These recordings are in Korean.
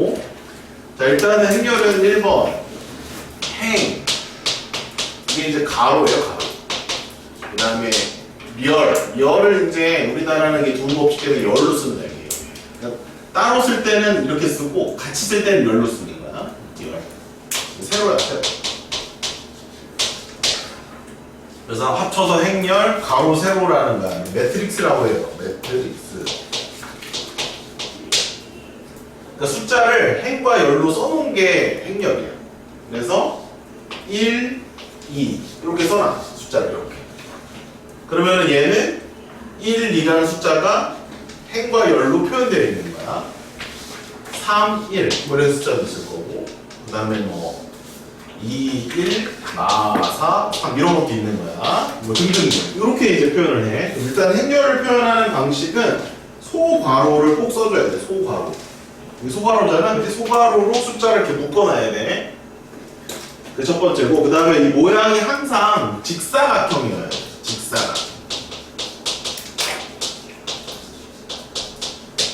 되고. 자, 일단은 행렬은 1번 행, 이게 이제 가로예요, 가로. 그 다음에 열을 이제 우리나라는 이게 두음법칙 때문에 열로 쓴다, 이게. 그러니까 따로 쓸 때는 이렇게 쓰고 같이 쓸 때는 열로 쓰는 거야. 열. 세로야, 세로. 그래서 합쳐서 행렬, 가로, 세로라는 거야. 매트릭스라고 해요. 매트릭스. 그러니까 숫자를 행과 열로 써놓은 게 행렬이야. 그래서 1, 2 이렇게 써놔. 숫자를 이렇게. 그러면 얘는 1, 2라는 숫자가 행과 열로 표현되어 있는 거야. 3, 1 뭐 이런 숫자도 있을 거고, 그 다음에 뭐 2, 1, 4, 3 이런 것도 있는 거야. 뭐 등등 이렇게 이제 표현을 해. 일단 행렬을 표현하는 방식은 소괄호를 꼭 써줘야 돼. 소괄호. 여기 소괄호잖아. 근데 소괄호로 숫자를 이렇게 묶어놔야 돼. 그 첫 번째고, 그 다음에 이 모양이 항상 직사각형이어야 돼. 직사각.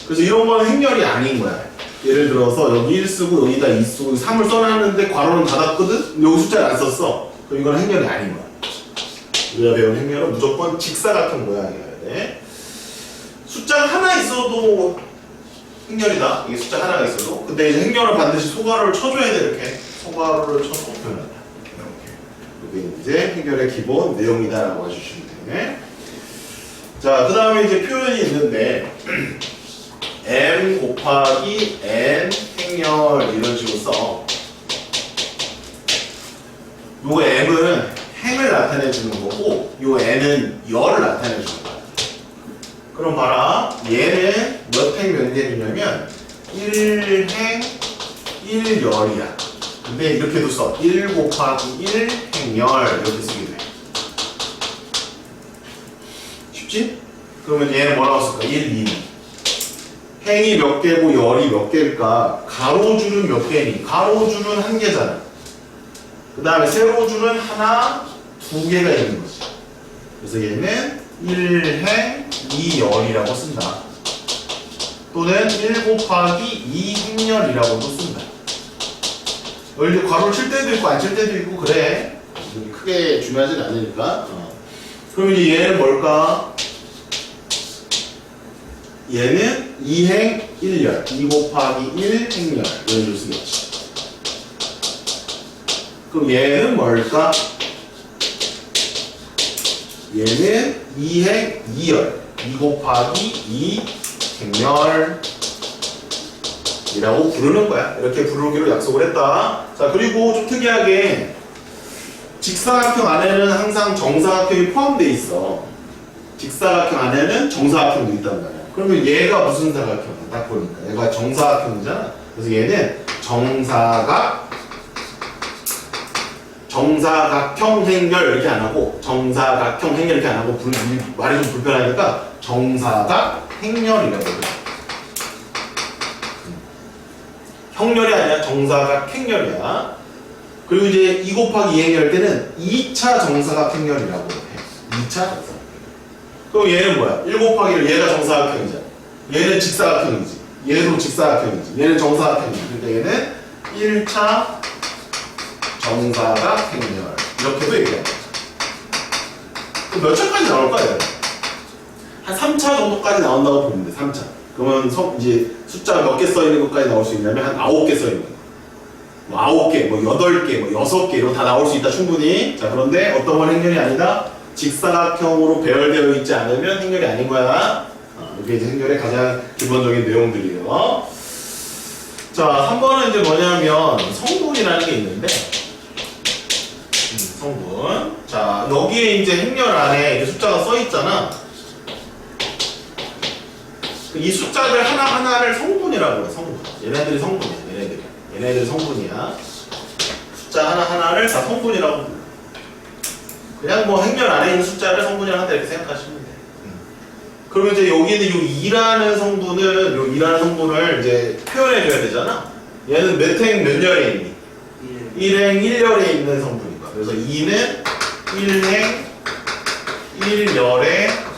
그래서 이런 건 행렬이 아닌 거야. 예를 들어서 여기 1 쓰고 여기다 2 쓰고 3을 써놨는데 괄호는 닫았거든? 여기 숫자를 안 썼어. 그럼 이건 행렬이 아닌 거야. 우리가 배운 행렬은 무조건 직사각형 모양이어야 돼. 숫자가 하나 있어도 행렬이다. 이게 숫자 하나가 있어도. 근데 이제 행렬은 반드시 소괄호를 쳐줘야 돼. 이렇게 소괄호를 쳐서 표현한다. 이렇게. 이게 이제 행렬의 기본 내용이다라고 해주시면 돼. 자, 그 다음에 이제 표현이 있는데 m 곱하기 n 행렬 이런 식으로 써. 요거 m은 행을 나타내주는 거고, 요 n은 열을 나타내주는 거야. 그럼 봐라. 얘는 몇 행 몇 열이냐면 1행 1열이야. 근데 이렇게도 써. 1 곱하기 1 행열 이렇게 쓰게 돼. 쉽지? 그러면 얘는 뭐라고 쓸까? 1, 2는 행이 몇 개고 열이 몇 개일까? 가로줄은 몇 개니? 가로줄은 한 개잖아. 그 다음에 세로줄은 하나, 두 개가 있는 거지. 그래서 얘는 1행 2열이라고 쓴다. 또는 1 곱하기 2 행열이라고도 쓴다. 여기 괄호를 칠 때도 있고 안 칠 때도 있고 그래. 크게 중요하진 않으니까. 그럼 이제 얘는 뭘까? 얘는 2행 1열, 2 곱하기 1 행열 이런 식으로 쓰겠지. 그럼 얘는 뭘까? 얘는 2행 2열, 2 곱하기 2 행열 이라고 부르는 거야. 이렇게 부르기로 약속을 했다. 자, 그리고 좀 특이하게 직사각형 안에는 항상 정사각형이 포함되어 있어. 직사각형 안에는 정사각형도 있단 말이야. 그러면 얘가 무슨 사각형이야? 딱 보니까 얘가 정사각형이잖아. 그래서 얘는 정사각형 행렬 이렇게 안 하고 정사각형 행렬 이렇게 안 하고 말이 좀 불편하니까 정사각 행렬이라고 그래. 형렬이 아니라 정사각 행렬이야. 그리고 이제 2 곱하기 2 행렬 때는 2차 정사각 행렬이라고 해. 2차 정사각. 그럼 얘는 뭐야? 1 곱하기 1 얘가 정사각형이잖아. 얘는 직사각형이지. 얘도 직사각형이지. 얘는 정사각형이지. 그러니까 얘는 1차 정사각 행렬 이렇게도 얘기해. 그럼 몇 차까지 나올까? 얘는? 한 3차 정도까지 나온다고 보면 돼. 3차. 그러면 이제 숫자 몇 개 써있는 것까지 나올 수 있냐면 한 9개 써있는 거. 뭐 9개, 뭐 8개, 뭐 6개 이런 다 나올 수 있다 충분히. 자, 그런데 어떤 건 행렬이 아니다? 직사각형으로 배열되어 있지 않으면 행렬이 아닌 거야. 이게 이제 행렬의 가장 기본적인 내용들이에요. 자, 3번은 이제 뭐냐면 성분이라는 게 있는데 성분. 자, 여기에 이제 행렬 안에 이렇게 숫자가 써 있잖아. 이 숫자들 하나하나를 성분이라고 해. 성분. 얘네들이 성분이야. 얘네들이 성분이야. 숫자 하나하나를 다 성분이라고 불러. 그냥 뭐 행렬 안에 있는 숫자를 성분이라고 한다 이렇게 생각하시면 돼. 그러면 이제 여기는 요 2라는 성분을 이제 표현해줘야 되잖아. 얘는 몇 행 몇 열에 있니? 1행 1열에 있는 성분이니까. 그래서 2는 1행 1열의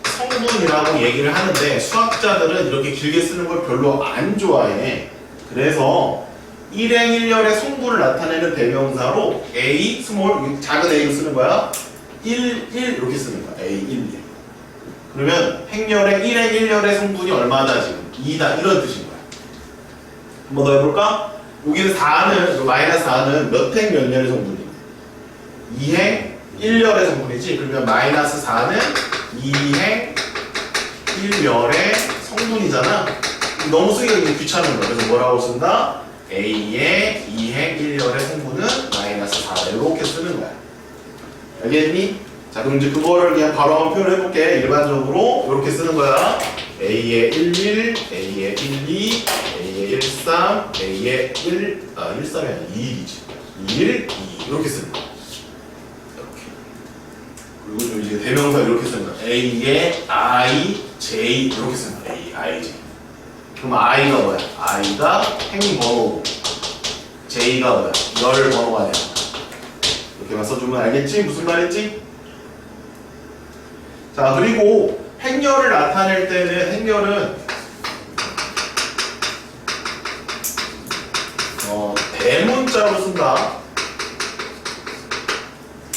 성분이라고 얘기를 하는데 수학자들은 이렇게 길게 쓰는 걸 별로 안 좋아해. 그래서 일행일렬의 성분을 나타내는 대명사로 A, 스몰, 작은 A를 쓰는 거야. 1, 1 이렇게 쓰는 거야. A, 1, 1. 그러면 행렬의 일행일렬의 성분이 얼마다 지금? 2다 이런 뜻인 거야. 한 번 더 해볼까? 여기는 4는 마이너스 4는 몇 행 몇 렬의 성분이야? 2행 1렬의 성분이지. 그러면 마이너스 4는 2행 1렬의 성분이잖아. 너무 쓰기가 이제 귀찮은 거야. 그래서 뭐라고 쓴다? A의 2행 1렬의 성분은 마이너스 4다. 이렇게 쓰는 거야. 알겠니? 자, 그럼 이제 그거를 그냥 바로 한번 표현해볼게. 일반적으로 이렇게 쓰는 거야. A의 11, A의 12, A의 13, A의 13이 아니라 2일이지. 1, 2 이렇게 쓰는 거야. 이렇게. 그리고 좀 이제 대명사 이렇게 쓰는 거야. A의 I, J 이렇게 쓰는 거야. A, I, J. 그럼 I가 뭐야? I가 행번호고 J가 뭐야? 열 번호가 되는 거야. 이렇게만 써주면 알겠지? 무슨 말인지? 자, 그리고 행렬을 나타낼 때는 행렬은 대문자로 쓴다.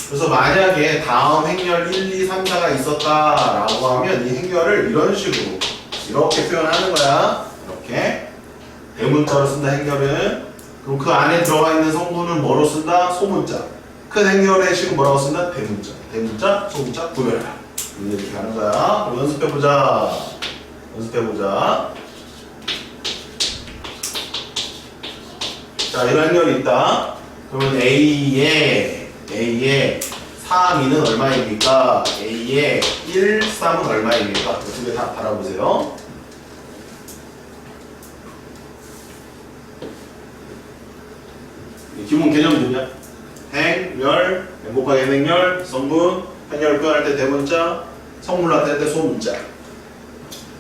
그래서 만약에 다음 행렬 1, 2, 3, 4가 있었다라고 하면 이 행렬을 이런 식으로 이렇게 표현하는 거야. 이렇게 대문자로 쓴다 행렬은. 그럼 그 안에 들어가 있는 성분은 뭐로 쓴다? 소문자. 큰 행렬의 식은 뭐라고 쓴다? 대문자. 대문자, 소문자 구별해라. 이렇게 하는 거야. 그럼 연습해보자. 연습해보자. 자, 이런 행렬이 있다. 그러면 A의 3, 2는 얼마입니까? A의 1, 3은 얼마입니까? 두 개 다 바라보세요. 기본 개념들이야. 행렬, n 곱하기 n행렬, 성분, 행렬을 표현할 때 대문자, 성분을 나타낼 때 소문자.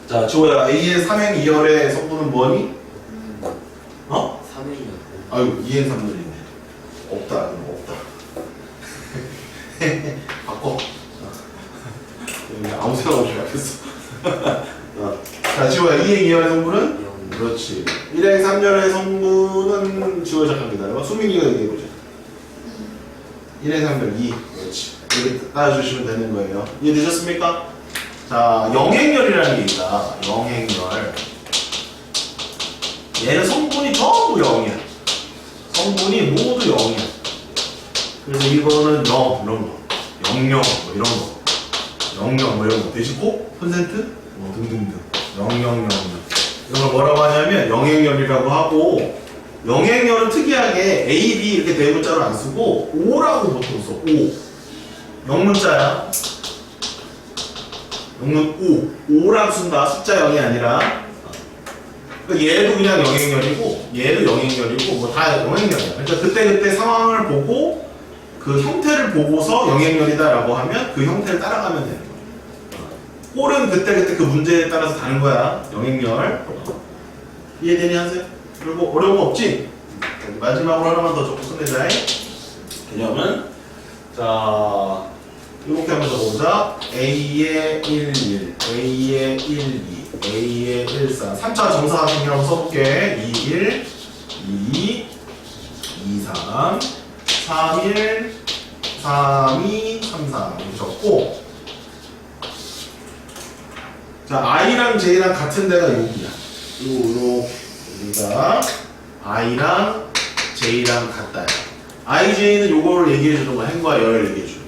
자, 지호야, A의 3행 2열의 성분은 뭐니? 어? 3행이요. 아유, 2행 3열이네. 없다, 없다. 바꿔. 아무 생각 없이 yap했어. 자, 지호야, 2행 2열의 성분은? 그렇지. 1행 3열의 성분은 지호야 잠깐 기다려봐. 수민이가 얘기해보자. 1행 3열 2. 그렇지. 이렇게 따라주시면 되는 거예요. 이해되셨습니까? 자, 영행열이라는 게 있다. 영행열. 얘는 성분이 전부 0이야. 성분이 모두 0이야. 그래서 이거는 0, 이런 거. 00, 뭐 이런 거. 00, 뭐 이런 거. 대시코? 콘센트? 뭐 등등등. 0000. 이런 걸 뭐라고 하냐면 영행열이라고 하고, 영행열은 특이하게 A, B 이렇게 대문자로 안 쓰고 O라고 보통 써. O. 영문자야. 영문 O. O라고 쓴다. 숫자 0이 아니라. 그러니까 얘도 그냥 영행열이고 얘도 영행열이고 뭐 다 영행열이야. 그러니까 그때 상황을 보고 그 형태를 보고서 영행열이다라고 하면 그 형태를 따라가면 되는 거야. 꼴은 그때 그 문제에 따라서 다른 거야. 영행열. 이해되니 하세요? 그리고 어려운 거 없지? 마지막으로 하나만 더 적고 끝내자. 개념은 자 이렇게 한번 적어보자. A의 1, 1, A의 1, 2, A의 1, 3 3차 정사각형이라고 한번 써볼게. 2, 1, 2, 2, 3 3, 1, 3, 2, 3, 3 이렇게 적고, 자 I랑 J랑 같은 데가 여기야. 요렇게 여기가 I랑 J랑 같다. I, J는 요거를 얘기해주는 거야. 행과 열을 얘기해주는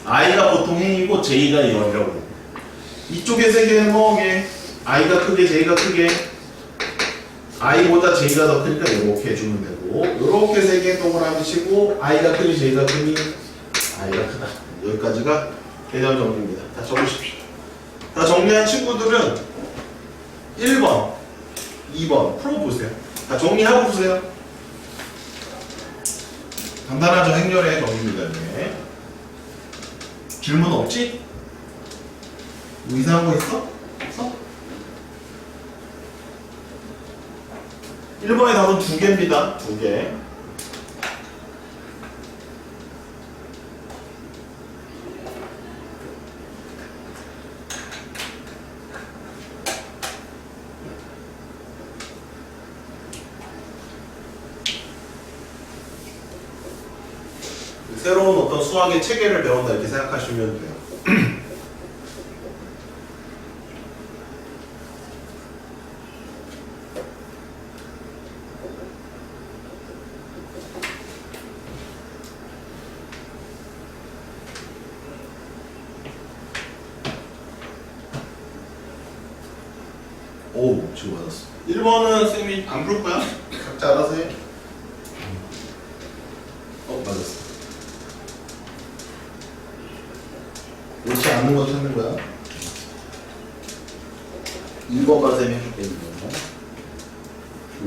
거야. I가 보통 행이고 J가 열이라고. 이쪽에 세 개는 뭐게? I가 크게 J가 크게. I보다 J가 더 크니까 이렇게 해주면 되고, 요렇게 세 개 동그라미 치고 I가 크니 J가 크니 I가 크다. 여기까지가 개념 정리입니다. 다 적으십시오. 다 정리한 친구들은 1번, 2번 풀어보세요. 다 정리하고 보세요. 간단하죠? 행렬의 정리입니다. 네. 질문 없지? 뭐 이상한 거 있어? 없어? 1번의 답은 2개입니다. 2개. 새로운 어떤 수학의 체계를 배운다 이렇게 생각하시면 돼요. 오, 지금 맞았어. 1번은 쌤이 안 풀 거야? 각자 알아서 해. 맞았어. 옳지 않는 거 찾는 거야. 2번까지 쌤이 해줄게. 2번.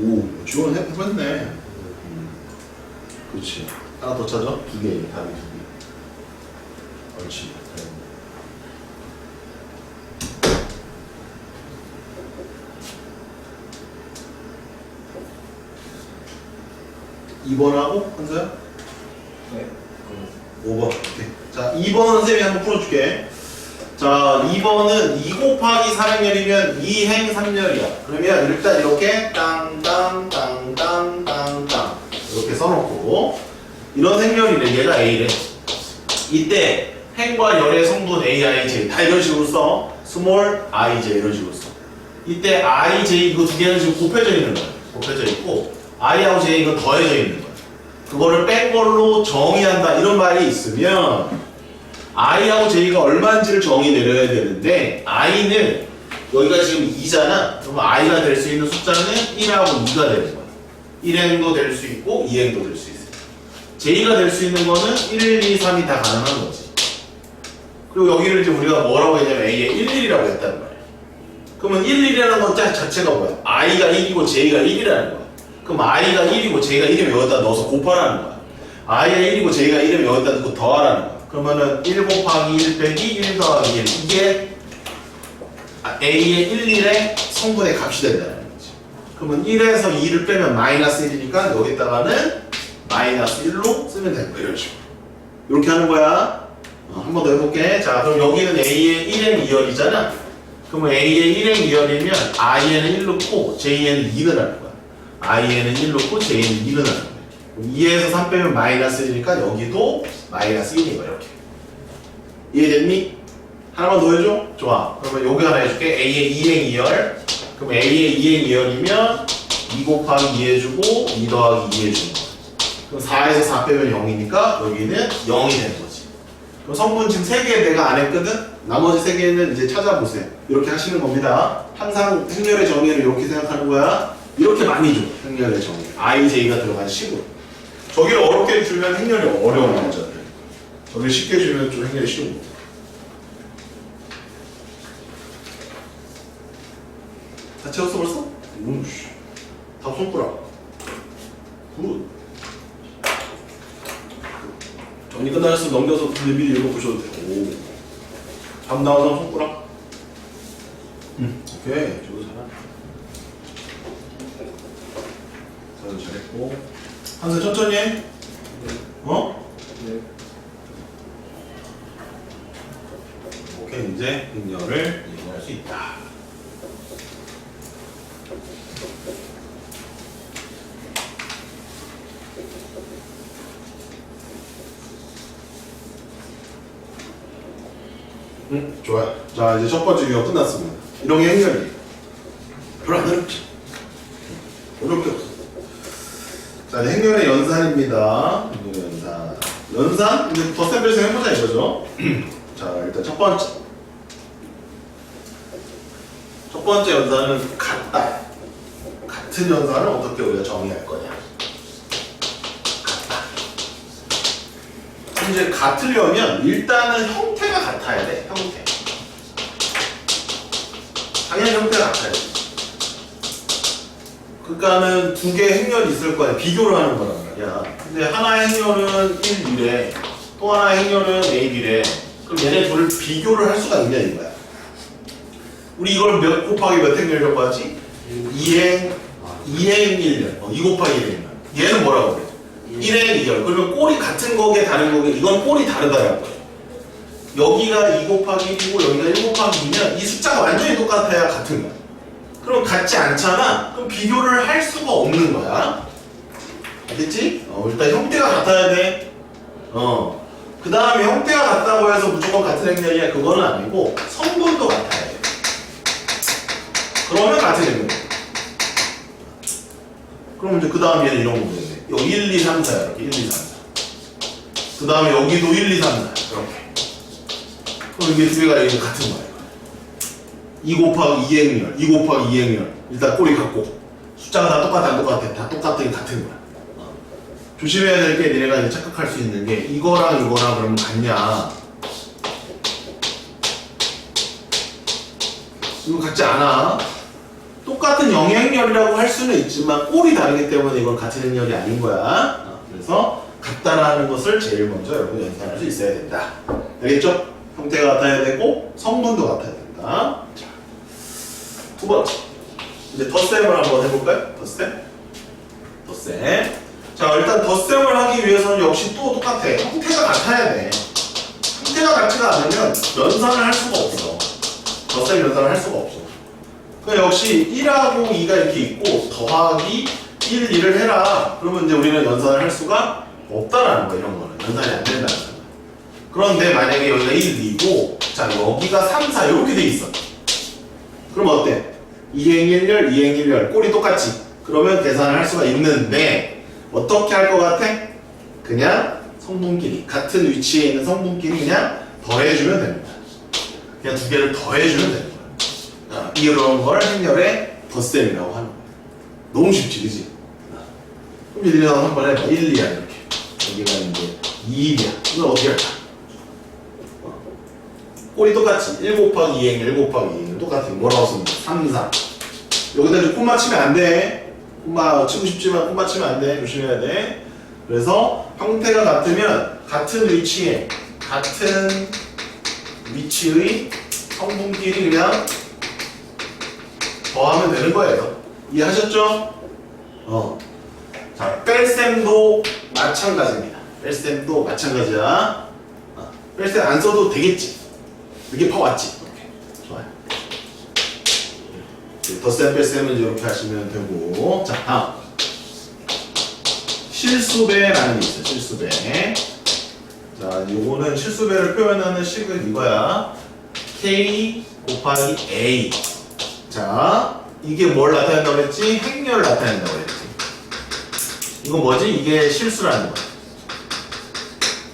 오, 지원 해봤네. 그렇지. 하나 더 찾아. 2개, 답이 2개. 옳지. 2번하고 한서야? 네. 5번. 오케이. 자, 2번 쌤이 한번 풀어줄게. 자, 2번은 2 곱하기 4행렬이면 2행 3열이야. 그러면 일단 이렇게 땅땅땅땅땅땅 이렇게 써놓고 이런 행렬이래. 얘가 A래. 이때 행과 열의 성분 A, I, J 다 이런 식으로 써. 스몰 I, J 이런 식으로 써. 이때 I, J 이거 두 개는 지금 곱해져 있는 거야. 곱해져 있고 I하고 J 이건 더해져 있는 거야. 그거를 뺀 걸로 정의한다 이런 말이 있으면 I하고 J가 얼마인지를 정의 내려야 되는데 I는 여기가 지금 2잖아. 그럼 I가 될 수 있는 숫자는 1하고 2가 되는 거야. 1행도 될 수 있고 2행도 될 수 있어. J가 될 수 있는 거는 1, 2, 3이 다 가능한 거지. 그리고 여기를 이제 우리가 뭐라고 했냐면 A에 1, 1이라고 했단 말이야. 그러면 1, 1이라는 것 자체가 뭐야? I가 1이고 J가 1이라는 거야. 그럼 I가 1이고 J가 1이면 여기다 넣어서 곱하라는 거야. I가 1이고 J가 1이면 여기다 넣고 더하라는 거야. 그러면은 1 곱하기 1 빼기 1 더하기 1 이게 A의 1, 1의 성분의 값이 된다는 거지. 그러면 1에서 2를 빼면 마이너스 1이니까 여기다가는 마이너스 1로 쓰면 되는 거야. 이런 식으로. 이렇게 하는 거야. 한 번 더 해볼게. 자, 그럼 여기는 A의 1행 2열이잖아. 그러면 A의 1행 2열이면 I에는 1 넣고 J에는 2는 하는 거야. I에는 1 넣고 J에는 2는 하는 거야. 2에서 3 빼면 마이너스 1이니까 여기도 마이너스 1인 거야. 이렇게. 이해됐니? 하나만 더 해줘? 좋아. 그러면 여기 하나 해줄게. A의 2행 2열. 그럼 A의 2행 2열이면 2 곱하기 2 해주고 2 더하기 2 해주는 거야. 그럼 4에서 4 빼면 0이니까 여기는 0이 되는 거지. 그럼 성분 지금 3개 내가 안 했거든? 나머지 3개는 이제 찾아보세요. 이렇게 하시는 겁니다. 항상 행렬의 정의를 이렇게 생각하는 거야. 이렇게 많이 줘. 행렬의 정의. I, J가 들어간 식으로. 저기를 어렵게 주면 행렬이 어려운 문제들. 저기를 쉽게 주면 좀 행렬이 쉬운 거. 다 채웠어 벌써? 우씨. 다 손가락. 굿. 정리 끝나셨으면 넘겨서 근데 미리 읽어보셔도 돼요. 오. 다음 나온 사람 손가락. 오케이. 저도 잘하네. 저도 잘했고. 한세 천천히 해. 어? 네. 오케이. 이제 행렬을 이용할 수 있다. 좋아요. 자, 이제 첫 번째 유형 끝났습니다. 이런 게 행렬이에요. 별로 안 어렵지? 어렵게 없어. 자, 이제 행렬의 연산입니다. 행렬의 연산. 연산? 이제 덧셈별셈 해보자 이거죠. 자, 일단 첫 번째. 첫 번째 연산은 같다. 같은 연산을 어떻게 우리가 정의할 거냐. 이제 같으려면 일단은 형태가 같아야 돼. 형태. 당연히 형태가 같아야 돼. 그러니까는 두 개의 행렬이 있을 거야. 비교를 하는 거란 말이야. 근데 하나의 행렬은 1, 2래. 또 하나의 행렬은 A, B래. 그럼 얘네 둘을 비교를 할 수가 있냐 이거야. 우리 이걸 몇 곱하기 몇 행렬이라고 하지? 2행 1열. 2 곱하기 1행렬. 얘는 뭐라고 그래? 1행 2열. 그러면 꼴이 같은 거게 다른 거게 이건 꼴이 다르다라는 거예요. 여기가 2 곱하기 1이고 여기가 1 곱하기 2면 이 숫자가 완전히 똑같아야 같은 거야. 그럼 같지 않잖아? 그럼 비교를 할 수가 없는 거야. 알겠지? 일단 형태가 같아야 돼. 그 다음에 형태가 같다고 해서 무조건 같은 행렬이야. 그거는 아니고 성분도 같아야 돼. 그러면 같은 행렬. 그럼 이제 그 다음 얘는 이런 거 보겠네. 여기 1, 2, 3, 4 이렇게 1, 2, 3, 4. 그 다음에 여기도 1, 2, 3, 4 이렇게. 그럼 이게 두 개가 이게 같은 거야. 2 곱하기 2 행렬, 2 곱하기 2 행렬. 일단 꼬리 같고 숫자가 다 똑같아 안 똑같아? 다 똑같은 게 같은 거야. 조심해야 될 게 니네가 이제 착각할 수 있는 게 이거랑 이거랑 그러면 같냐? 이거 같지 않아. 똑같은 영행렬이라고 할 수는 있지만 꼴이 다르기 때문에 이건 같은 행렬이 아닌 거야. 그래서 같다라는 것을 제일 먼저 여러분 연산할 수 있어야 된다. 알겠죠? 형태가 같아야 되고 성분도 같아야 된다. 자, 두 번째. 이제 덧셈을 한번 해볼까요? 덧셈. 자, 일단 덧셈을 하기 위해서는 역시 또 똑같아. 형태가 같아야 돼. 형태가 같지가 않으면 연산을 할 수가 없어. 덧셈 연산을 할 수가 없어. 그러니까 역시 1하고 2가 이렇게 있고 더하기 1, 2를 해라. 그러면 이제 우리는 연산을 할 수가 없다라는 거야. 이런 거는 연산이 안 된다는 거야. 그런데 만약에 여기가 1, 2고 자 여기가 3, 4 이렇게 돼 있어. 그럼 어때? 2행 1열, 2행 1열 꼴이 똑같지. 그러면 계산을 할 수가 있는데 어떻게 할 것 같아? 그냥 성분끼리 같은 위치에 있는 성분끼리 그냥 더해주면 됩니다. 그냥 두 개를 더해주면 되는 거야. 이런 걸 행렬의 덧셈이라고 하는 거야. 너무 쉽지, 그지? 그럼 이들이 한번 해봐. 1, 2야 이렇게. 여기가 이제 2, 1이야. 이걸 어떻게 할까? 꼴이 똑같지. 1 곱하기 2행, 1 곱하기 2행 똑같아. 뭐라고 씁니까? 3, 4. 여기다 이제 콤마 치면 안 돼. 콤마 치고 싶지만 콤마 치면 안 돼. 조심해야 돼. 그래서 형태가 같으면 같은 위치의 성분끼리 그냥 더하면 되는 거예요. 이해하셨죠? 자, 뺄셈도 마찬가지입니다. 뺄셈도 마찬가지야. 뺄셈 안 써도 되겠지. 이게 파왔지. 이렇게. 좋아요. 덧셈 뺄셈은 이렇게 하시면 되고. 자, 다음. 실수배라는 게 있어요. 실수배. 자, 요거는 실수배를 표현하는 식은 이거야. K 곱하기 A. 자, 이게 뭘 나타낸다고 그랬지? 행렬을 나타낸다고 그랬지. 이건 뭐지? 이게 실수라는 거야.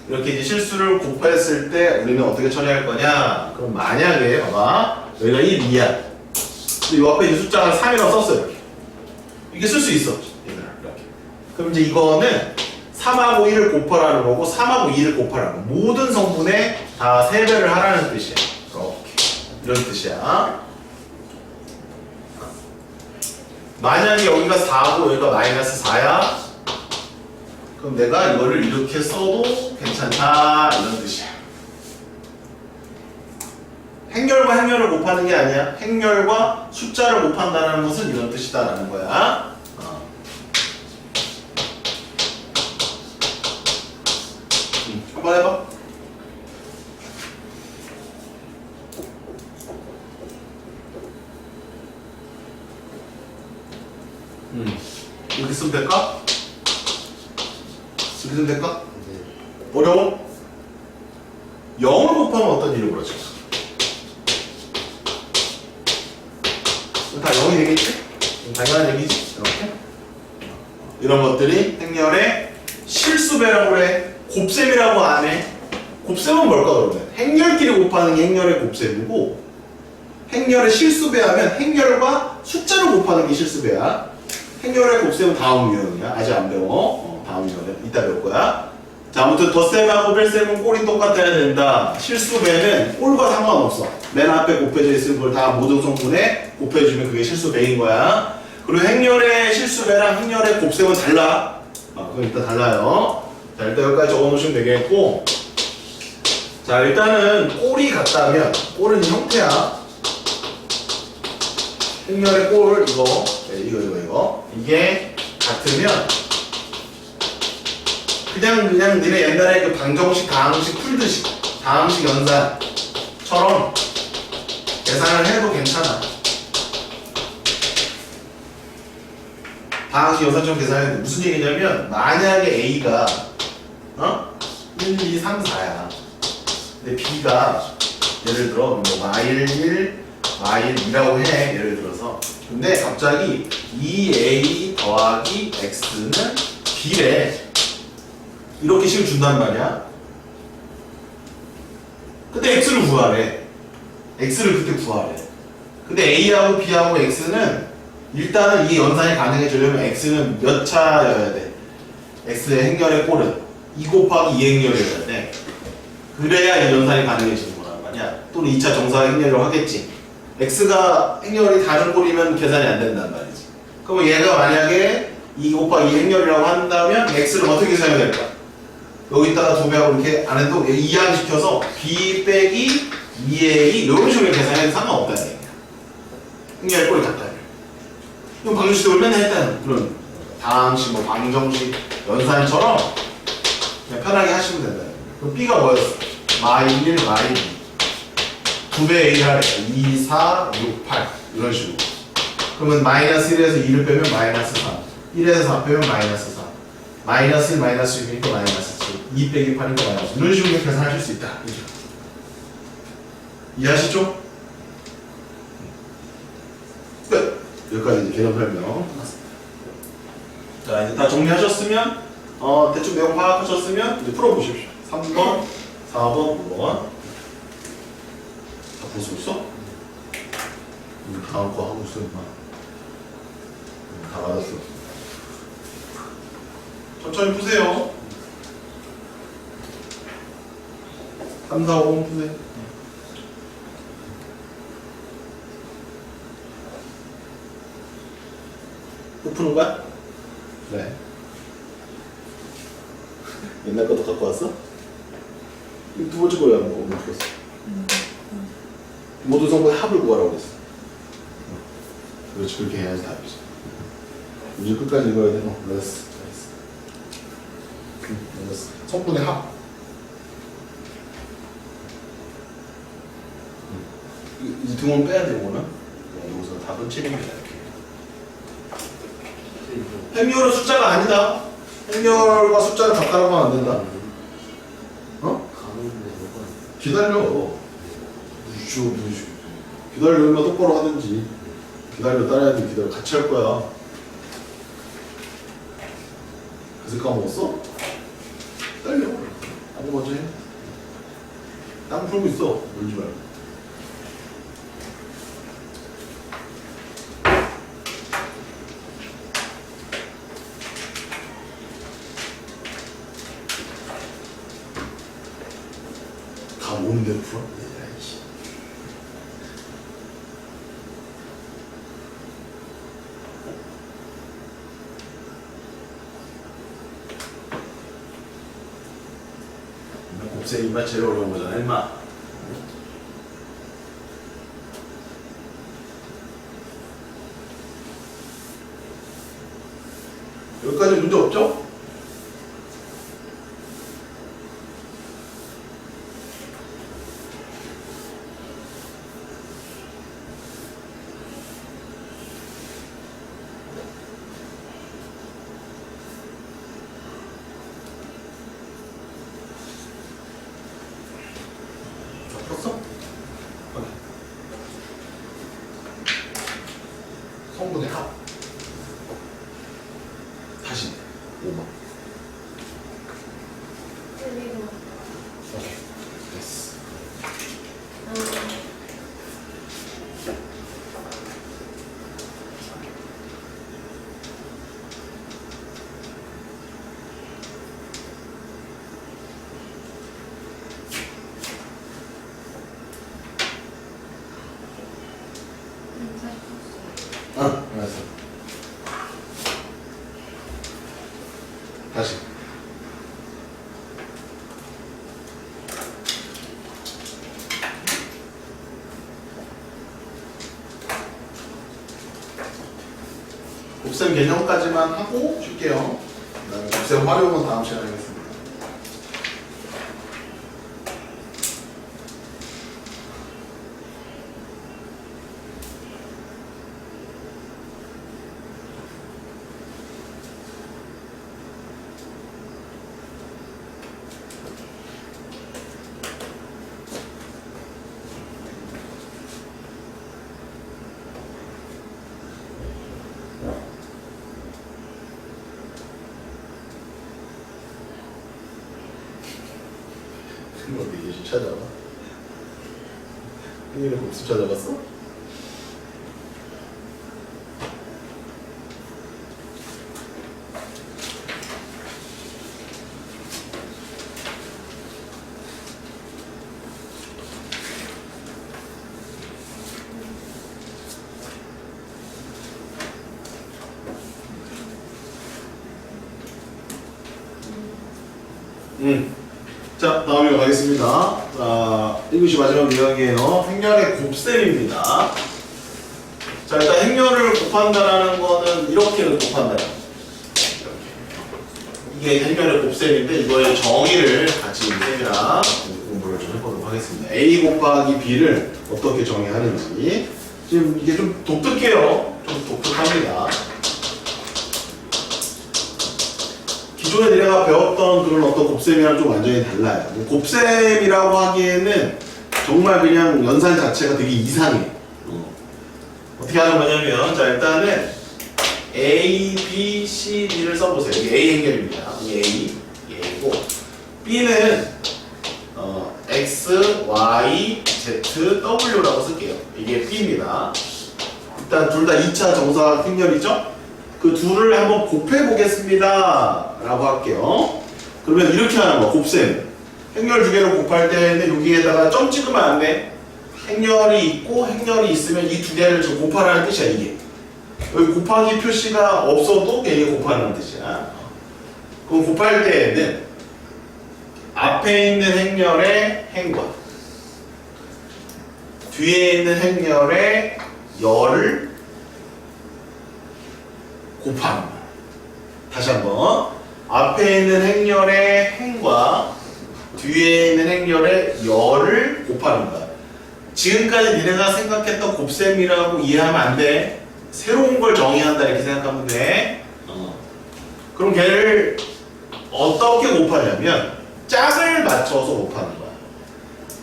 이렇게 이제 실수를 곱했을 때 우리는 어떻게 처리할 거냐? 그럼 만약에 봐봐. 여기가 1, 2야. 근데 이 앞에 이제 숫자가 3이라고 썼어. 이렇게. 이게 쓸 수 있어. 이렇게. 그럼 이제 이거는 3하고 1을 곱하라는 거고 3하고 2를 곱하라는 거. 모든 성분에 다 3배를 하라는 뜻이야. 이렇게. 이런 뜻이야. 만약에 여기가 4고 여기가 마이너스 4야. 그럼 내가 이거를 이렇게 써도 괜찮다 이런 뜻이야. 행렬과 행렬을 곱하는 게 아니야. 행렬과 숫자를 곱한다는 것은 이런 뜻이다라는 거야. 한번 해봐. 이렇게 쓰면 될까? 이렇게 쓰면 될까? 어려워? 0을 곱하면 어떤 일이 벌어질까? 다 0이 되겠지? 당연한 얘기지? 이렇게 이런 것들이 행렬의 실수배라고 그래. 곱셈이라고 안 해. 곱셈은 뭘까 그러면? 행렬끼리 곱하는 게 행렬의 곱셈이고 행렬의 실수배하면 행렬과 숫자를 곱하는 게 실수배야. 행렬의 곱셈은 다음 유형이야. 아직 안 배워. 다음 유형에 이따 배울 거야. 자, 아무튼 덧셈하고 뺄셈은 꼴이 똑같아야 된다. 실수배는 꼴과 상관없어. 맨 앞에 곱해져 있는 걸 다 모든 성분에 곱해주면 그게 실수배인 거야. 그리고 행렬의 실수배랑 행렬의 곱셈은 달라. 그건 일단 달라요. 자, 일단 여기까지 적어놓으시면 되겠고. 자, 일단은 꼴이 같다면 꼴은 형태야. 행렬의 꼴 이거 이게 같으면 그냥 니네 옛날에 그 방정식 다항식 풀듯이 다항식 연산처럼 계산을 해도 괜찮아. 다항식 연산처럼 계산해도 무슨 얘기냐면 만약에 A가 1, 2, 3, 4야. 근데 B가 예를 들어 뭐 마일 1, 마일 2라고 해. 예를 들어서. 근데 갑자기 2A 더하기 X는 B래. 이렇게 식을 준단 말이야. 근데 X를 구하래. X를 그때 구하래. 근데 A하고 B하고 X는 일단은 이 연산이 가능해지려면 X는 몇 차여야 돼? X의 행렬의 꼴은 2 곱하기 2 행렬이어야 돼. 그래야 이 연산이 가능해지는 거란 말이야. 또는 2차 정사 행렬을 하겠지. X가 행렬이 다른 꼴이면 계산이 안 된단 말이지. 그럼 얘가 만약에 2 곱하기 2 행렬이라고 한다면 X를 어떻게 계산해야 될까? 여기다가 2배하고 이렇게 안 해도 이항시켜서 B 빼기 2A 이런 식으로 계산해도 상관없다는 얘기야. 행렬의 꼴이 같다면. 이건 방정식을 맨날 했다는 그런 다항식, 뭐 방정식, 연산처럼 그냥 편하게 하시면 된다. 그럼 B가 뭐였어? 마일 1, 마일 2. 2배 A를 하래. 2, 4, 6, 8 이런 식으로. 그러면 마이너스 1에서 2를 빼면 마이너스 3, 1에서 4 빼면 마이너스 4, 마이너스 1, 마이너스 6이니까 마이너스 7, 2 빼기 8이니까 마이너스. 이런 식으로 계산하실 수 있다. 이해하시죠? 끝! 여기까지 이제 개념 설명. 자, 이제 다 정리하셨으면, 대충 내용 파악하셨으면, 이제 풀어보십시오. 3번, 4번, 5번. 다 보고 있어? 다음 거 하고 있어, 임마. 다 맞았어. 천천히 푸세요. 3, 4, 5번 푸세요. 또 푸는 거야? 네. 옛날 것도 갖고 왔어? 이 두 번째 거야, 뭐, 못 풀었어. 모든 성분의 합을 구하라고 그랬어. 그렇지, 그렇게 해야지 답이지. 이제 끝까지 읽어야 돼. 알았어. 알았어. 성분의 합. 이 등원 빼야 되고는 여기서 답은 7입니다. 행렬은 숫자가 아니다. 행렬과 숫자를 바꿔라고 하면 안 된다. 어? 기다려. 기다리면 똑바로 하든지. 기다려 따라야 돼. 기다려. 같이 할 거야. 그래서 까먹었어? 기다려. 딴거 먼저 해. 딴 풀고 있어. 놀지 말고. 다 모는 대로 풀어? 에이씨. 곱셈 입맛 제일 어려운 거잖아, 임마. 여기까지 문제 없죠? 풀었어? 성분의 합. 다시 5번. 오케이. 됐어. 알았어. 다시. 곱셈 개념까지만 하고 쉴게요. 그다음에 곱셈 활용은 다음 시간에 하겠습니다. 어디 계시 찾아봐. 행렬의 곱셈 찾아봤어? 자, 다음에 가겠습니다. 자, 이것이 마지막 유형이에요. 행렬의 곱셈입니다. 자, 일단 행렬을 곱한다라는 거는 이렇게 곱한다. 이게 행렬의 곱셈인데 이거의 정의를 같이 쌤이랑 공부를 좀 해보도록 하겠습니다. A 곱하기 B를 어떻게 정의하는지. 지금 이게 좀 독특해요. 좀 독특합니다. 기존에 내가 배웠던 그런 어떤 곱셈이랑 좀 완전히 달라요. 곱셈이라고 하기에는 정말 그냥 연산 자체가 되게 이상해. 어떻게 하는 거냐면, 자, 일단은 A, B, C, D를 써보세요. 이게 A 행렬입니다. 이게 A고, B는 X, Y, Z, W라고 쓸게요. 이게 B입니다. 일단 둘 다 2차 정사각 행렬이죠? 그 둘을 한번 곱해보겠습니다 라고 할게요. 그러면 이렇게 하는 거, 곱셈. 행렬 두 개를 곱할 때는 여기에다가 점 찍으면 안 돼. 행렬이 있고 행렬이 있으면 이 두 개를 지금 곱하라는 뜻이야. 이게 여기 곱하기 표시가 없어도 얘가 곱하라는 뜻이야. 그럼 곱할 때에는 앞에 있는 행렬의 행과 뒤에 있는 행렬의 열을 곱하는 거야. 다시 한번, 앞에 있는 행렬의 행과 뒤에 있는 행렬의 열을 곱하는 거야. 지금까지 니네가 생각했던 곱셈이라고 이해하면 안 돼. 새로운 걸 정의한다 이렇게 생각하면 돼. 그럼 걔를 어떻게 곱하냐면 짝을 맞춰서 곱하는 거야.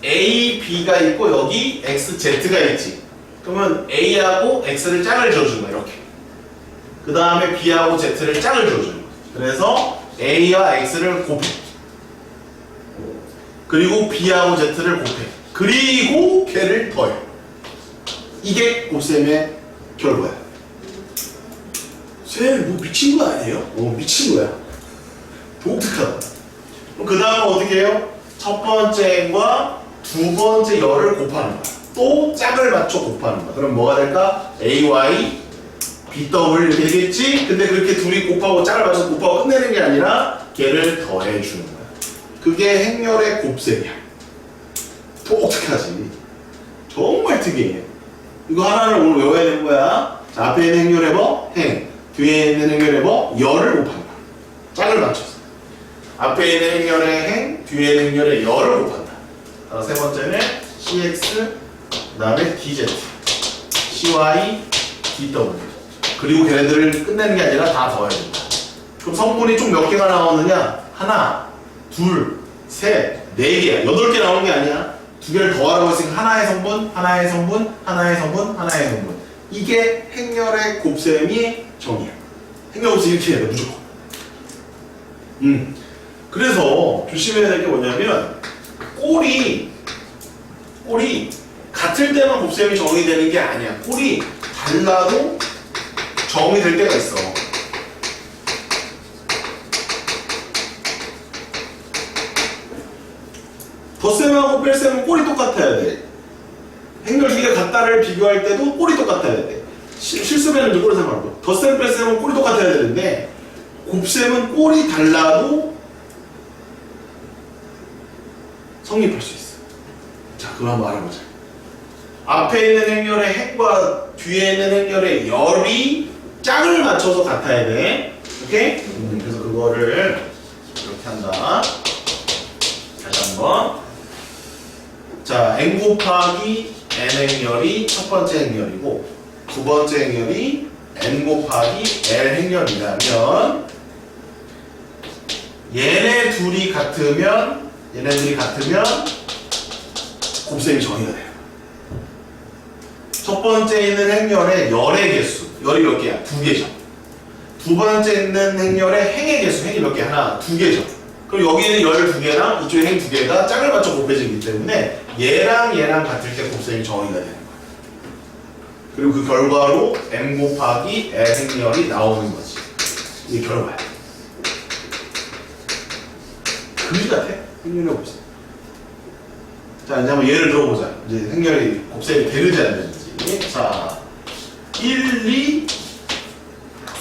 A, B가 있고 여기 X, Z가 있지. 그러면 A하고 X를 짝을 지어주는 거야. 이렇게. 그 다음에 B하고 Z를 짝을 지어주는 거야. 그래서 A와 X를 곱해. 그리고 B하고 Z를 곱해. 그리고 걔를 더해. 이게 곱셈의 결과야. 쟤 뭐 미친 거 아니에요? 미친 거야. 독특하다. 그럼 그 다음은 어떻게 해요? 첫 번째 n과 두 번째 열을 곱하는 거야. 또 짝을 맞춰 곱하는 거야. 그럼 뭐가 될까? AY, BW 이렇게 되겠지? 근데 그렇게 둘이 곱하고 짝을 맞춰서 곱하고 끝내는 게 아니라 걔를 더해주는 거야. 그게 행렬의 곱셈이야. 독특하지. 정말 특이해. 이거 하나를 오늘 외워야 되는 거야. 자, 앞에 있는 행렬의 뭐? 행. 뒤에 있는 행렬의 뭐? 열을 곱하는 거야. 짝을 맞춰서. 앞에 있는 행렬의 행, 뒤에 있는 행렬의 열을 곱한다. 세 번째는 CX, 그 다음에 DZ, CY, DW. 그리고 걔네들을 끝내는 게 아니라 다 더해야 된다. 그럼 성분이 총 몇 개가 나오느냐? 하나, 둘, 셋, 네 개야. 8개 나오는 게 아니야. 두 개를 더하라고 했으니까 하나의 성분, 하나의 성분, 하나의 성분, 하나의 성분. 이게 행렬의 곱셈이 정의야. 행렬 곱셈 이렇게 해야 돼, 무조건. 그래서 조심해야 될 게 뭐냐면 꼴이 같을 때만 곱셈이 정의되는 게 아니야. 꼴이 달라도 정의될 때가 있어. 덧셈하고 뺄셈은 꼴이 똑같아야 돼. 행렬 두 개가 같다를 비교할 때도 꼴이 똑같아야 돼. 실수배는 꼴이 상관없고 덧셈 뺄셈은 꼴이 똑같아야 되는데 곱셈은 꼴이 달라도 성립할 수 있어. 자, 그럼 한번 알아보자. 앞에 있는 행렬의 행과 뒤에 있는 행렬의 열이 짝을 맞춰서 같아야 돼. 오케이? 그래서 그거를 이렇게 한다. 다시 한번. 자, n 곱하기 n 행렬이 첫 번째 행렬이고 두 번째 행렬이 n 곱하기 l 행렬이라면 얘네들이 같으면 곱셈이 정의가 돼요. 첫 번째 있는 행렬의 열의 개수, 열이 몇 개야? 2개죠. 두 번째 있는 행렬의 행의 개수, 행이 몇 개? 하나, 2개죠. 그럼 여기는 열 2개랑 이쪽에 행 2개가 짝을 맞춰 곱해지기 때문에 얘랑 얘랑 같을 때 곱셈이 정의가 되는 거야. 그리고 그 결과로 m 곱하기 l 행렬이 나오는 거지. 이게 결과야. 그지 같아? 행렬의 곱셈. 자, 이제 한번 예를 들어보자. 이제 행렬이 곱셈이 되는지 안 되는지. 자, 1, 2,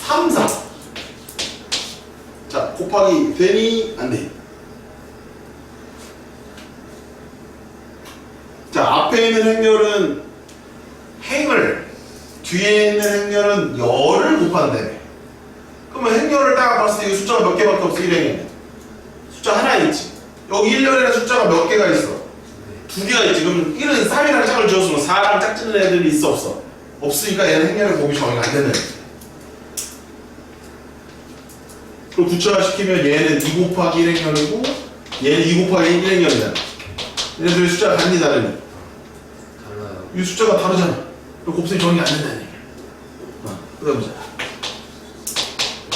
3, 4. 자, 곱하기 되니? 안 돼. 자, 앞에 있는 행렬은 행을, 뒤에 있는 행렬은 열을 곱한다며. 그러면 행렬을 딱 봤을 때 이 숫자가 몇 개밖에 없어, 1행에는. 숫자 하나 있지. 여기 1년에는 숫자가 몇 개가 있어? 2개가 있지. 그럼 1은 3이라는 짝을 지었으면 4랑 짝짓는 애들이 있어, 없어? 없으니까 얘는 행렬의 곱이 정의가 안 되는 거야. 그럼 구체화시키면 얘는 2 곱하기 1행렬이고 얘는 2 곱하기 1행렬이잖아. 얘네들의 숫자가 같니 다르니? 달라요. 이 숫자가 다르잖아. 그럼 곱셈이 정의가 안 된다는 얘기야. 그러다 보자.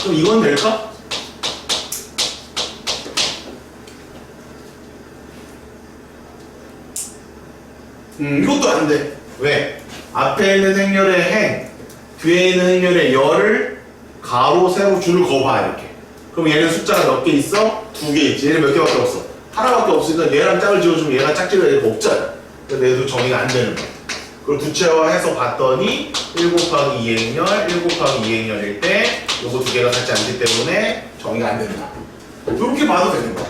그럼 이건 될까? 이것도 안 돼. 왜? 앞에 있는 행렬의 행, 뒤에 있는 행렬의 열을 가로, 세로, 줄을 그어봐 이렇게. 그럼 얘는 숫자가 몇 개 있어? 2개 있지. 얘는 몇 개밖에 없어? 하나밖에 없으니까 얘랑 짝을 지어주면 얘가 짝지를 애가 없잖아. 그러니까 얘도 정의가 안 되는 거야. 그걸 구체화해서 봤더니 1 곱하기 2행렬, 1 곱하기 2행렬일 때 요거 2개가 같지 않기 때문에 정의가 안 된다. 이렇게 봐도 되는 거야.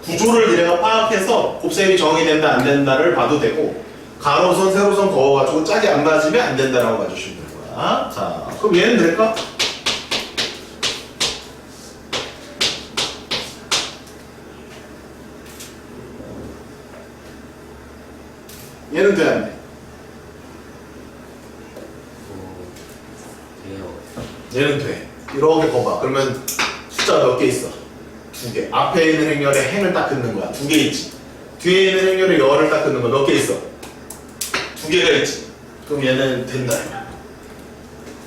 구조를 내가 파악해서 곱셈이 정의된다 안 된다를 봐도 되고 가로선, 세로선 그어가지고 짝이 안 맞으면 안 된다라고 봐주시면 되는 거야. 자, 그럼 얘는 될까? 얘는 돼, 안 돼? 돼요. 얘는 돼. 이렇게 거봐. 그러면 숫자가 몇 개 있어? 2개. 앞에 있는 행렬에 행을 딱 긋는 거야. 2개 있지. 뒤에 있는 행렬에 열을 딱 긋는 거야. 몇 개 있어? 2개가 있지. 그럼 얘는 된다.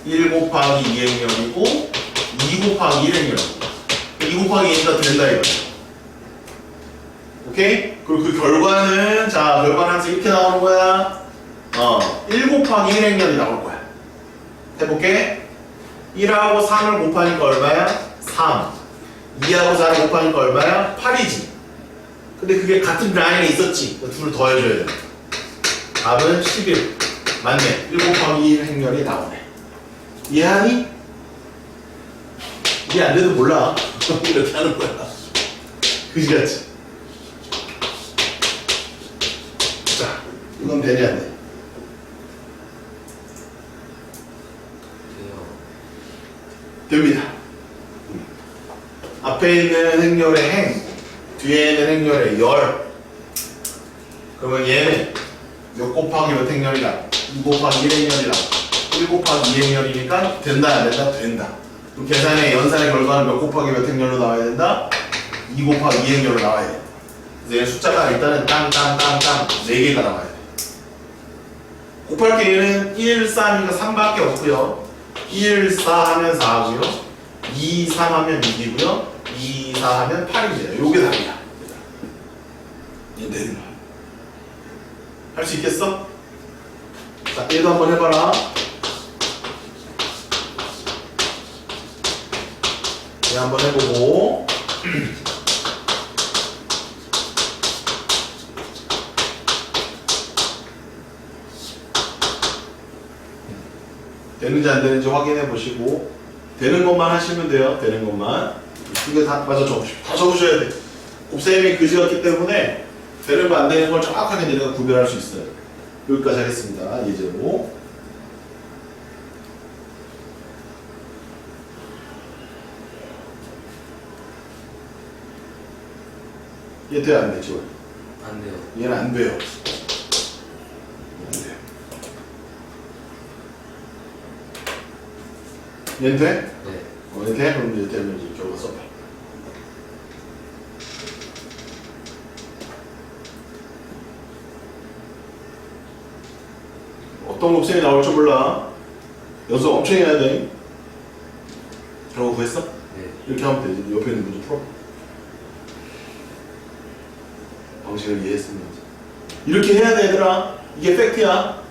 1 곱하기 2행렬이고 2 곱하기 1행렬이고 2 곱하기 2니까 된다 이거야. 오케이? 그리고 그 결과는 자 결과는 항상 이렇게 나오는 거야. 1 곱하기 1행렬이 나올 거야. 해볼게. 1하고 3을 곱하니까 얼마야? 3. 2하고 4를 곱하니까 얼마야? 8이지. 근데 그게 같은 라인에 있었지. 둘을 더해줘야 돼. 답은 11. 맞네. 1 곱하기 1 행렬이 나오네. 이해하니? 이해 안 돼도 몰라. 이렇게 하는 거야. 그지같이. 자, 이건 되냐 안 돼? 돼요. 됩니다. 앞에 있는 행렬의 행, 뒤에 있는 행렬의 열. 그러면 얘는 몇 곱하기 몇 행렬이다? 2 곱하기 1행렬이다. 1 곱하기 2행렬이니까 된다 안 된다? 된다. 그럼 계산의 연산의 결과는 몇 곱하기 몇 행렬로 나와야 된다? 2 곱하기 2행렬로 나와야 돼. 그래서 얘 숫자가 일단은 땅땅땅땅 4개가 나와야 돼. 곱할 게 얘는 1, 3이니까 3밖에 없고요. 1, 4 하면 4고요. 2, 3 하면 6이고요. 2, 4 하면 8입니다. 요게 답이야. 얘 내는 거야. 할 수 있겠어? 자, 얘도 한번 해봐라. 얘 한번 해보고. 되는지 안 되는지 확인해 보시고 되는 것만 하시면 돼요. 되는 것만. 이게 다 맞아 적으시고 다 적으셔야 돼. 곱셈이 그지였기 때문에 되는 거 안 되는 걸 정확하게 내가 구별할 수 있어요. 여기까지 하겠습니다. 예제로. 얘 돼? 안 돼? 지원? 안 돼요. 얘는 안 돼요. 안 돼요. 얘는 돼? 네. 얘 돼? 그럼 이제 되면 이제 저거 써봐. 어떤 곱셈이 나올 줄 몰라. 연습 엄청 해야 돼. 그런 거 구했어? 네. 이렇게 하면 되지. 옆에 있는 문제 풀어. 방식을 이해했습니다. 이렇게 해야 돼 얘들아. 이게 팩트야.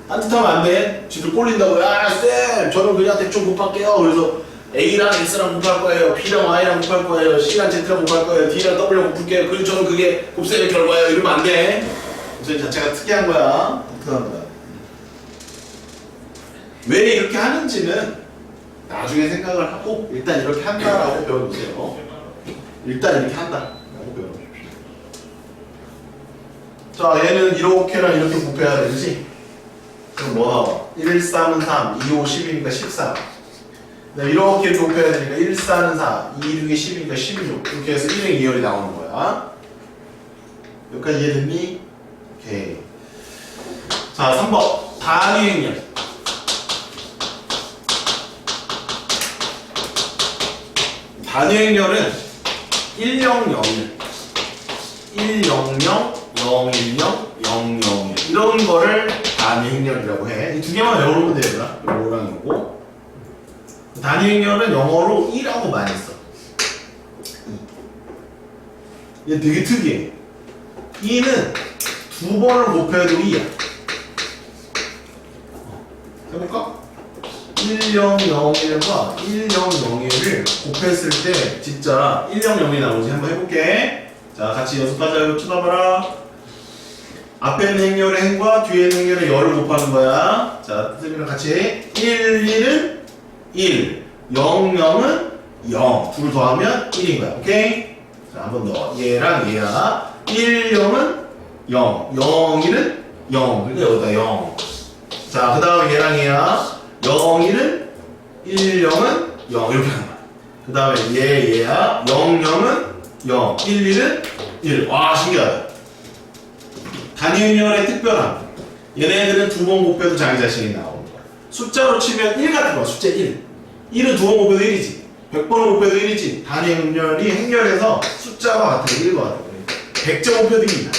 딴짓하면 안 돼. 지들 꼴린다고. 야 쌤 저는 그냥 대충 곱할게요. 그래서 A랑 X랑 곱할 거예요. P랑 Y랑 곱할 거예요. C랑 Z랑 곱할 거예요. D랑 W랑 곱할게요. 그리고 저는 그게 곱셈의 결과예요. 이러면 안 돼. 곱셈 자체가 특이한 거야. 특이한 거야. 왜 이렇게 하는지는 나중에 생각을 하고 일단 이렇게 한다라고 배워주세요. 일단 이렇게 한다라고 배워주십시오. 자 얘는 이렇게랑 이렇게 곱해야 되지. 그럼 뭐 나와? 1, 3은 3, 2, 5, 10이니까 14. 이렇게 곱해야 되니까 1, 4는 4, 2, 6이 10이니까 16. 이렇게 해서 1행 2열이 나오는 거야. 여기까지 이해됐니? 오케이. 자 3번 단위 행렬. 단위 행렬은 1, 0, 0, 1, 0, 0, 0, 1, 0, 0, 0, 1 이런 거를 단위 행렬이라고 해. 이 두 개만 외우면 되잖아. 요거랑 요거. 단위 행렬은 영어로 2라고 많이 써. 얘 되게 특이해. 2는 두 번을 곱해도 2야. 해볼까? 1, 0, 0, 1과 1, 0, 0, 1을 곱했을 때 진짜 1, 0, 0이 나오지. 한번 해볼게. 자, 같이 연습하자. 이거 쳐다봐라. 앞에 있는 행렬의 행과 뒤에 있는 행렬의 열을 곱하는 거야. 자, 뜻이랑 같이 1, 1은 1, 0, 0은 0. 둘 더하면 1인 거야. 오케이? 자, 한 번 더. 얘랑 얘야. 1, 0은 0, 0, 1은 0. 그러니까 여기다 0. 자, 그 다음 얘랑 얘야. 0, 1은 1, 0은 0. 이렇게 하는 거야. 그 다음에 얘야. 0, 0은 0, 1, 1은 1. 와, 신기하다. 단위 행렬의 특별함. 얘네들은 두 번 곱해도 자기 자신이 나오는 거야. 숫자로 치면 1 같은 거야. 숫자 1. 1은 두 번 곱해도 1이지. 100번을 곱해도 1이지. 단위 행렬이 행렬에서 숫자와 같은 게 1과 같은 거야. 100점 곱해도 1이야.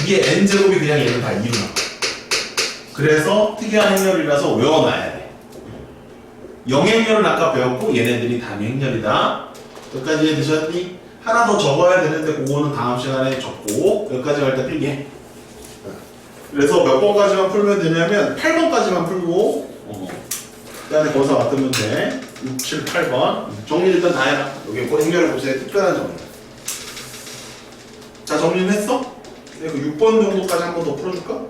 이게 n제곱이 그냥 얘는 다 2로 나와. 그래서 특이한 행렬이라서 외워놔야 돼. 영행렬은 아까 배웠고 얘네들이 단위 행렬이다. 여기까지 이해되셨니? 하나 더 적어야 되는데 그거는 다음 시간에 적고 여기까지 갈 때 필기해. 그래서 몇 번까지만 풀면 되냐면 8번까지만 풀고 그 다음에 거기서 맞으면 돼. 6, 7, 8번 정리 일단 다 해라. 여기 행렬의 곱셈의 특별한 정리. 자 정리는 했어? 그 6번 정도까지 한 번 더 풀어줄까?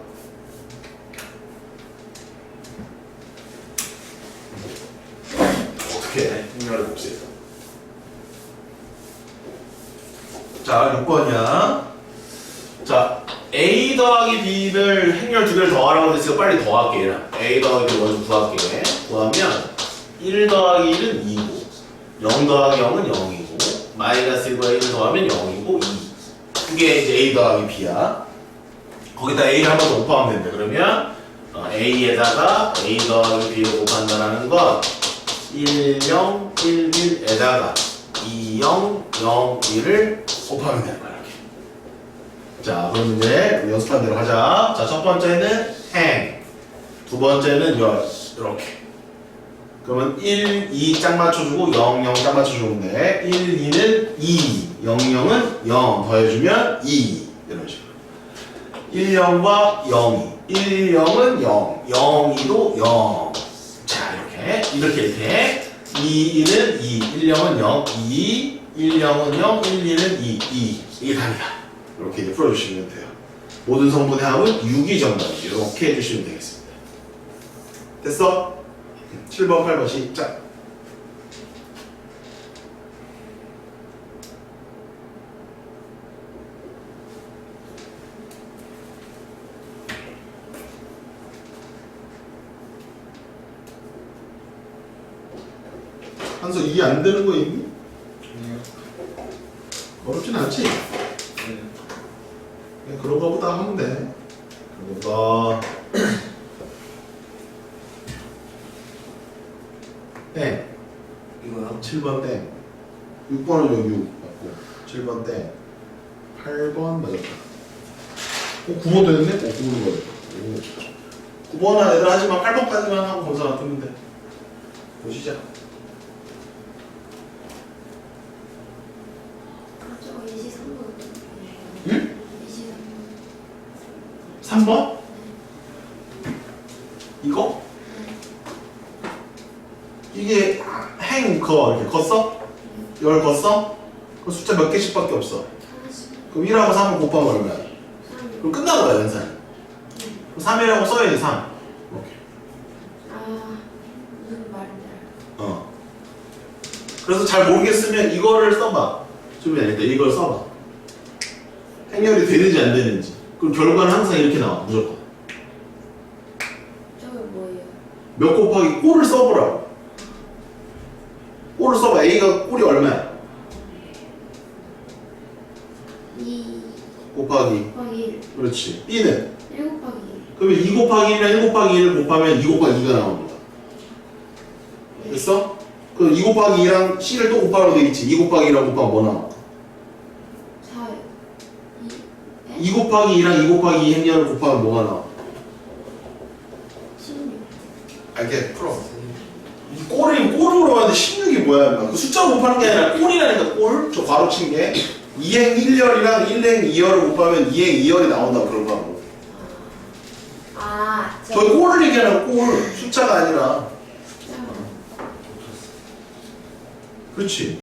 어떻게 해? 행렬의 곱셈. 자, 6번이야. 자, A 더하기 B를 행렬 두 개를 더하라고 했으니까 빨리 더할게. 얘랑. A 더하기 B 먼저 구할게. 구하면 1 더하기 1은 2고 0 더하기 0은 0이고 마이너스 1과 1을 더하면 0이고 2. 그게 이제 A 더하기 B야. 거기다 A를 한 번 더 곱하면 된다. 그러면 A에다가 A 더하기 B를 곱한다는 건 1, 0, 1, 1에다가 2, 0, 0, 1을 곱하면 되는 거야. 이렇게. 자, 그럼 이제 연습한 대로 하자. 자, 첫 번째는 행, 두 번째는 열. 이렇게. 그러면 1, 2 짝 맞춰주고 0, 0 짝 맞춰주면 돼. 1, 2는 2, 0, 0은 0 더해주면 2 이런 식으로. 1, 0과 0이 1, 0은 0, 0, 2도 0. 자, 이렇게 2, 1은 2, 1, 0은 0, 2, 1, 0은 0, 1, 2는 2. 이게 답이다. 이렇게 이제 풀어주시면 돼요. 모든 성분의 합은 6이 정답이죠. 이렇게 해주시면 되겠습니다. 됐어? 7번, 8번 시작. 한서 이해 안 되는 거 있니? 어렵진 않지? 그냥 그런 거보다 하면 돼. 그거보다 땡. 이거요? 7번 땡. 6번은 여기 6 맞고 7번 땡. 8번 맞았다. 9번 됐네? 9번 맞았다. 9번은 애들 하지만 8번까지만 하고 검사 놔두면 돼. 보시자. 저거 예시 3번 3번? 이거? 이게 행 그거 이렇게 걷어? 열 걷어? 그 숫자 몇 개씩밖에 없어. 40. 그럼 1하고 3을 곱하면 얼마야? 3. 그럼 끝나는 거야 연산. 3이라고 써야지 3. 이렇게. 아, 무슨 말인지 알아. 어. 그래서 잘 모르겠으면 이거를 써봐. 좀 되니까 이걸 써봐. 행렬이 되는지 안 되는지. 그럼 결과는 항상 이렇게 나와 무조건. 저게 뭐예요? 몇 곱하기 꼴을 써보라고. 꼴을 써봐. A가 꼴이 얼마야? 2 곱하기. 곱하기 1. 그렇지. B는? 1 곱하기 2. 그러면 2 곱하기 1이랑 1 곱하기 1을 곱하면 2 곱하기 2가 나옵니다. 됐어? 그럼 2 곱하기 2랑 C를 또 곱하라고 돼 있지. 2 곱하기 2랑 곱하면 뭐 나와? 4. 2 곱하기 2랑 2 곱하기 2 행렬을 곱하면 뭐가 나와? 16. 알게 풀어. 이 꼴으로 봤는데 16이 뭐야? 그 숫자로 곱하는 게 아니라 꼴이라니까 꼴? 저 괄호 친 게 2행 1열이랑 1행 2열을 곱하면 2행 2열이 나온다고 결과로. 아, 저희 꼴을 얘기하는 꼴 숫자가 아니라. 숫자. 그렇지.